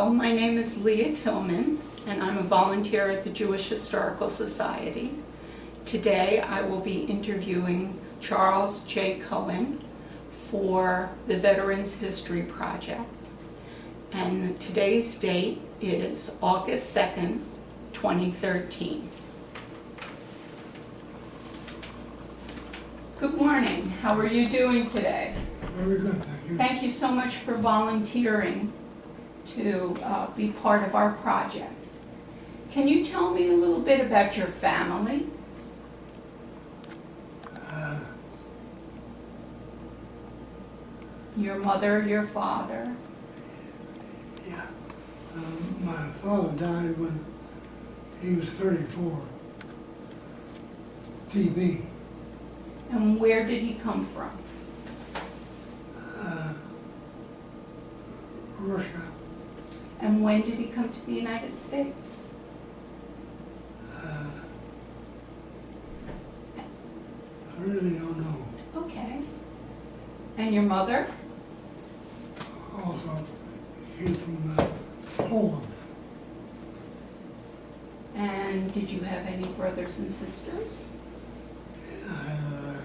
Hello, my name is Leah Tillman, and I'm a volunteer at the Jewish Historical Society. Today I will be interviewing Charles J. Cohen for the Veterans History Project. And today's date is August 2nd, 2013. Good morning. How are you doing today? Very good, thank you. Thank you so much for volunteering to be part of our project. Can you tell me a little bit about your family? Your mother, your father? Yeah. My father died when he was 34. TB. And where did he come from? Russia. And when did he come to the United States? I really don't know. Okay. And your mother? Also came from Poland. And did you have any brothers and sisters? I had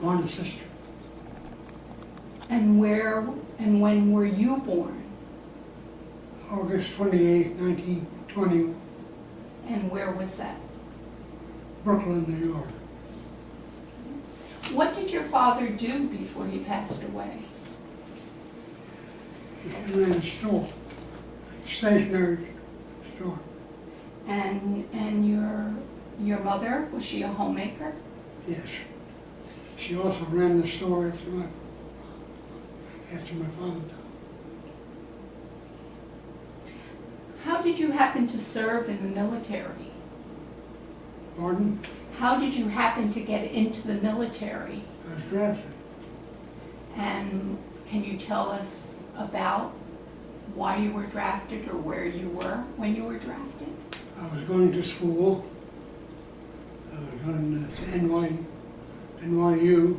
one sister. And where and when were you born? August 28, 1920, And where was that? Brooklyn, New York. What did your father do before he passed away? He ran a store, stationery store. And your mother, was she a homemaker? Yes. She also ran the store after my father died. How did you happen to serve in the military? Pardon? How did you happen to get into the military? I was drafted. And can you tell us about why you were drafted or where you were when you were drafted? I was going to school. I was going to NYU,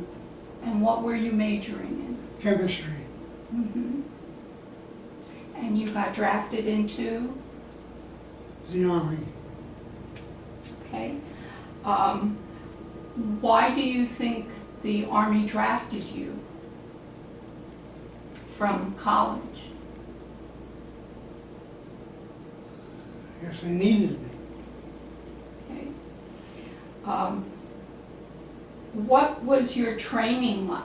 And what were you majoring chemistry. in? And you got drafted into? The Army. Okay. Why do you think the Army drafted you from college? I guess they needed me. Okay. What was your training like?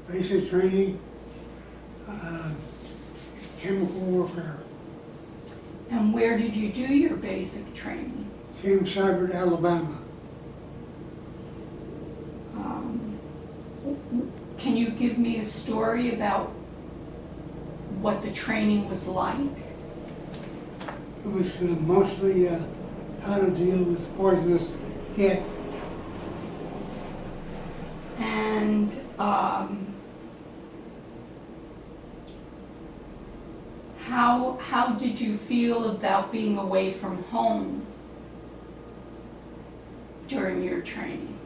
Basic training, chemical warfare. And where did you do your basic training? Camp Seibert, Alabama. Can you give me a story about what the training was like? It was mostly how to deal with poisonous gas. And how did you feel about being away from home during your training?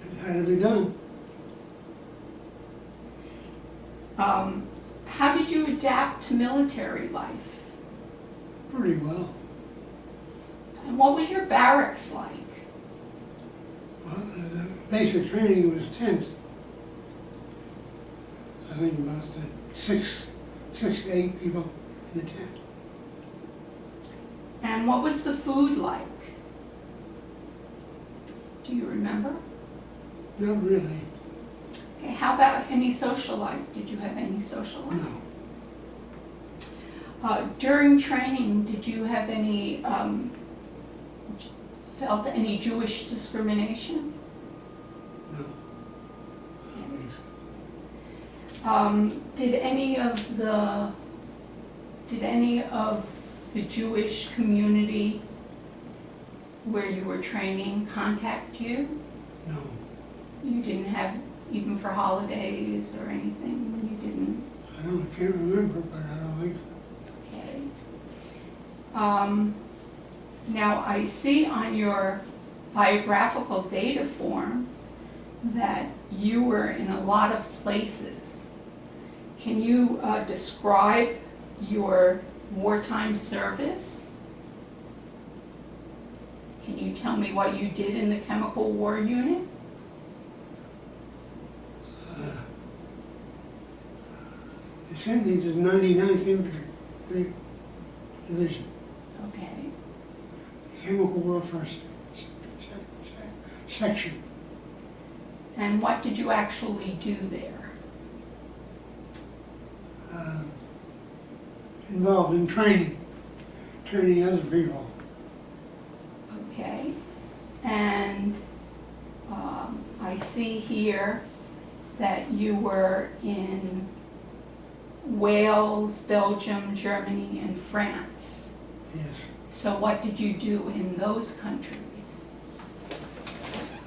It had to be done. How did you adapt to military life? Pretty well. And what was your barracks like? Well, the basic training was tense. I think about 6 to 8 people in the tent. And what was the food like? Do you remember? Not really. Okay, how about any social life? Did you have any social life? No. During training, did you have any, felt any Jewish discrimination? No. I don't think so. Did any of the Jewish community where you were training contact you? No. You didn't have, even for holidays or anything, you didn't? I can't remember, but I don't think so. Okay. Now I see on your biographical data form that you were in a lot of places. Can you describe your wartime service? Can you tell me what you did in the Chemical War Unit? They sent me to the 99th Infantry Division, Okay. the Chemical Warfare Section. And what did you actually do there? Involved in training other people. Okay. And I see here that you were in Wales, Belgium, Germany, and France. Yes. So what did you do in those countries?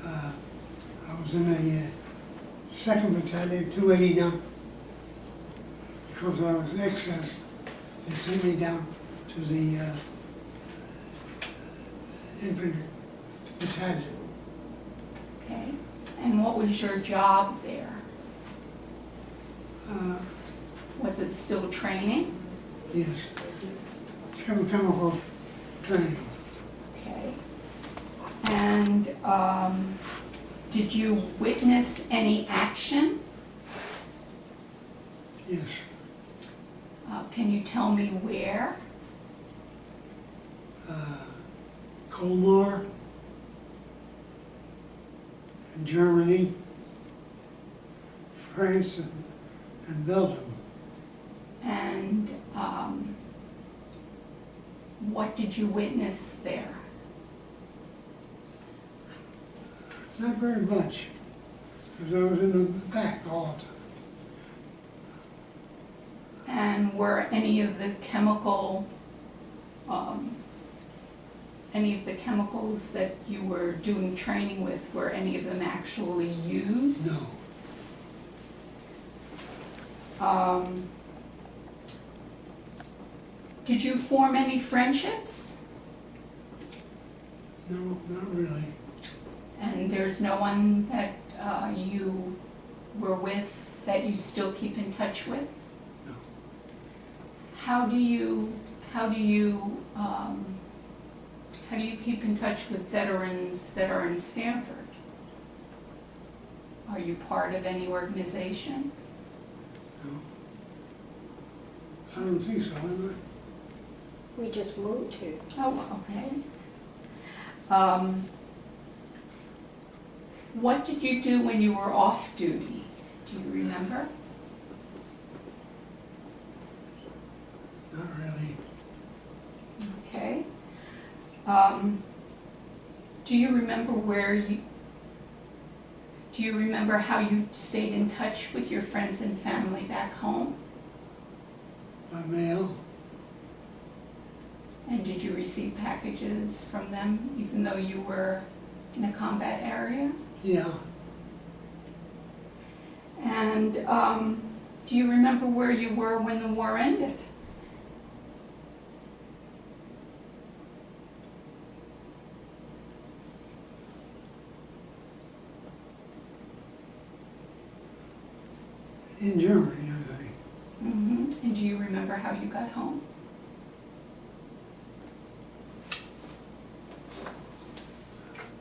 I was in a 2nd Battalion, 289. Because I was excess, they sent me down to the infantry battalion. Okay. And what was your job there? Was it still training? Yes. Chemical training. Okay. And did you witness any action? Yes. Can you tell me where? Colmar in Germany, France, and Belgium. And what did you witness there? Not very much, because I was in the back all the time. And were any of the chemicals that you were doing training with, were any of them actually used? No. Did you form any friendships? No, not really. And there's no one that you were with that you still keep in touch with? No. How do you keep in touch with veterans that are in Stanford? Are you part of any organization? No. I don't think so, am I? We just moved here. Oh, okay. What did you do when you were off duty? Do you remember? Not really. Okay. Do you remember how you stayed in touch with your friends and family back home? By mail? And did you receive packages from them even though you were in a combat area? Yeah. And do you remember where you were when the war ended? In Germany, I think. Mm-hmm. And do you remember how you got home?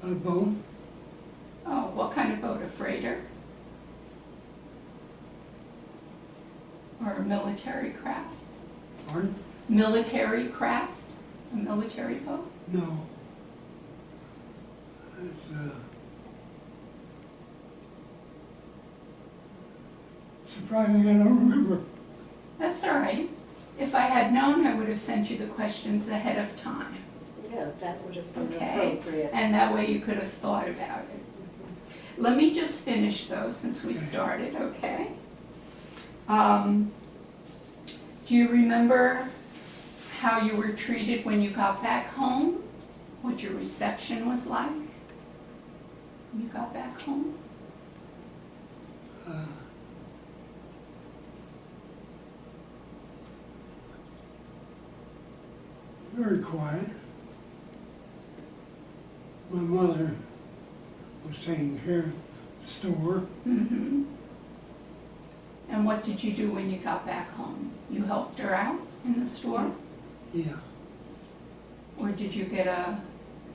By boat? Oh, what kind of boat? A freighter? Or a military craft? Pardon? Military craft? A military boat? No. It's, surprising I don't remember. That's all right. If I had known, I would have sent you the questions ahead of time. Yeah, that would have been Okay. appropriate. And that way you could have thought about it. Let me just finish though, since we Okay. started, okay? Do you remember how you were treated when you got back home? What your reception was like when you got back home? Very quiet. My mother was taking care of store. Mm-hmm. And what did you do when you got back home? You helped her out in the store? Yeah, Or did you get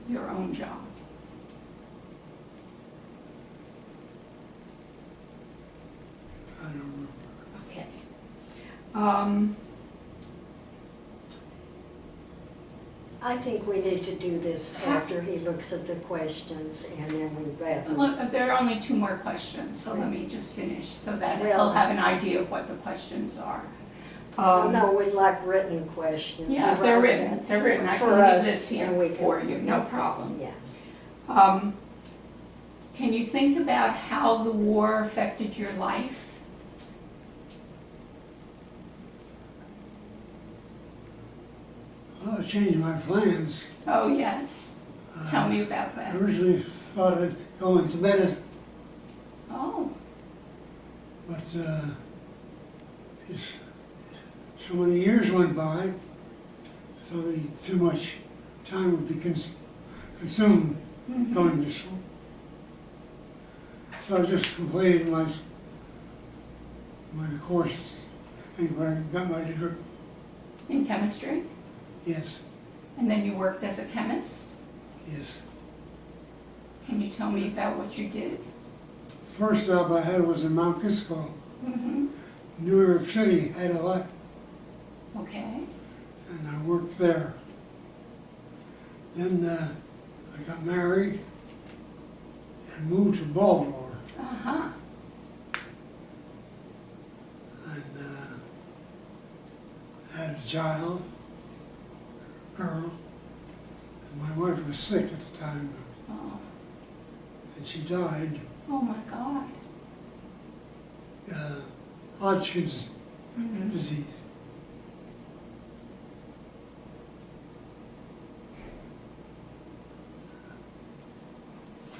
your own job? I don't remember. Okay. I think we need to do this after he looks at the questions and then we wrap up. Look, there are only 2 more questions, so let me just finish so that Well- he'll have an idea of what the questions are. No, we'd like written questions. Yeah, You they're write written, that they're written. I for can leave us, this and we here can- for you, no problem. Yeah. Can you think about how the war affected your life? Well, I changed my plans. Oh, yes. Tell me about I that. originally thought I'd go into medicine, Oh, but so many years went by, I thought too much time would be consumed mhm. going to school. So I just completed my course and got my degree. In chemistry? Yes, And then you worked as a chemist? yes. Can you tell me about what you did? First job I had was in Mount Kisco. Mm-hmm. New York City had a lot, Okay. and I worked there. Then I got married and moved to Baltimore, Uh-huh. and had a child, girl, and my wife was sick at the time, Oh. and she died. Oh, my God. Hodgkin's Mm-hmm. disease.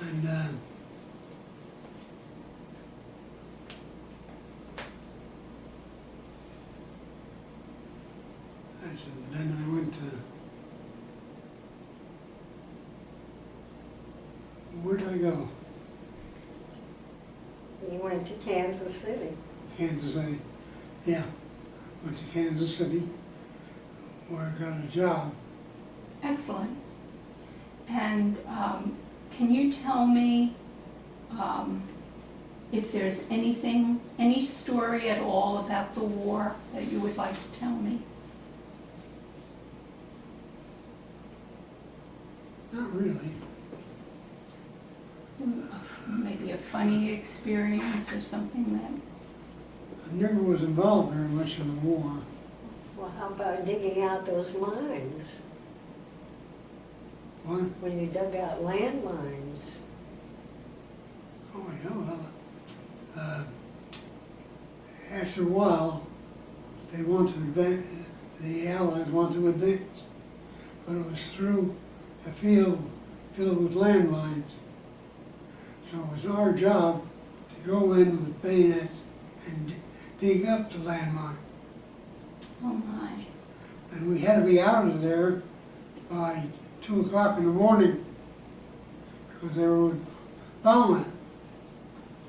And then I went to, where did I go? You went to Kansas City. Kansas City. Yeah, went to Kansas City, where I got a job. Excellent. And can you tell me if there's anything, any story at all about the war that you would like to tell me? Not really. Maybe a funny experience or something that, I never was involved very much in the war. Well, how about digging out those mines? What? When you dug out landmines? Oh, yeah, well, after a while, they want to advance, the Allies want to advance, but it was through a field filled with landmines. So it was our job to go in with bayonets and dig up the landmine. oh my, And we had to be out of there by 2 o'clock in the morning because they were bombing it.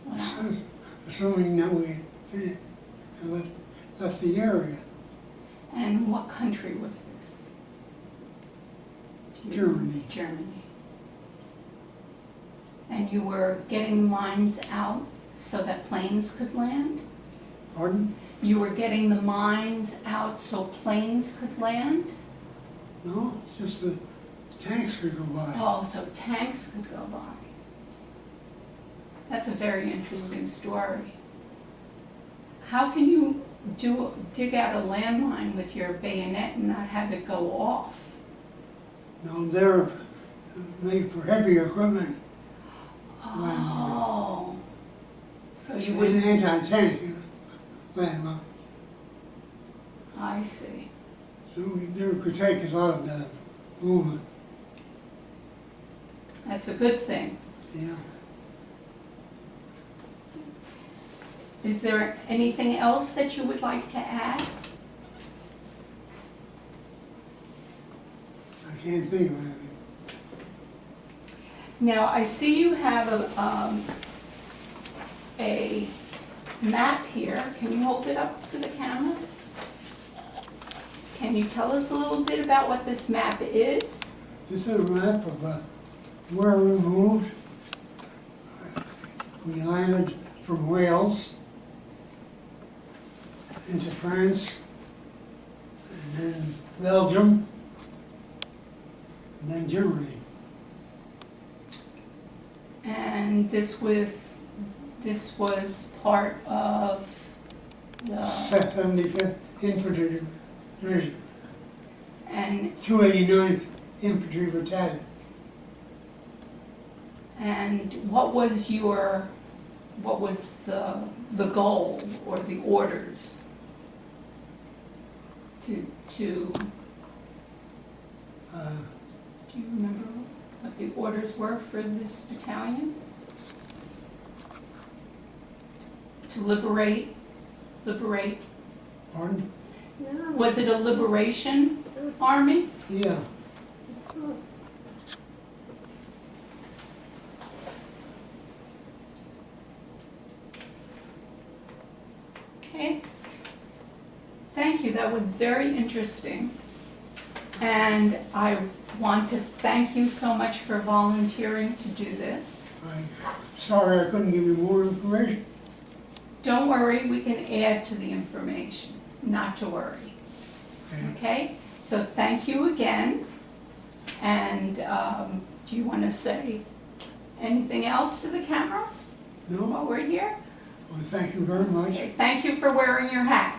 wow. Assuming that we had finished and left the area. And what country was this? Germany. Germany. And you were getting mines out so that planes could land? Pardon? You were getting the mines out so planes could land? No, it's just the tanks could go by. Oh, so tanks could go by. That's a very interesting story. How can you dig out a landmine with your bayonet and not have it go off? No, they're made for heavy equipment. Oh, so you would, Anti-tank landmine. I see. So we never could take a lot of the movement. That's a good thing. Yeah. Is there anything else that you would like to add? I can't think of anything. Now, I see you have a map here. Can you hold it up for the camera? Can you tell us a little bit about what this map is? This is a map of where we moved. We landed from Wales into France, and then Belgium, and then Germany. And this was part of the, 75th Infantry Division, and 289th Infantry Battalion. and what was the goal or the orders to Uh, do you remember what the orders were for this battalion? To liberate? Pardon? No. Was it a liberation army? Yeah. Okay. Thank you, that was very interesting. And I want to thank you so much for volunteering to do this. I'm sorry I couldn't give you more information. Don't worry, we can add to the information, not to worry. Okay. Okay? So thank you again. And do you want to say anything else to the camera No? while we're here? Well, thank you very much. Okay, thank you for wearing your hat.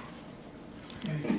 Okay.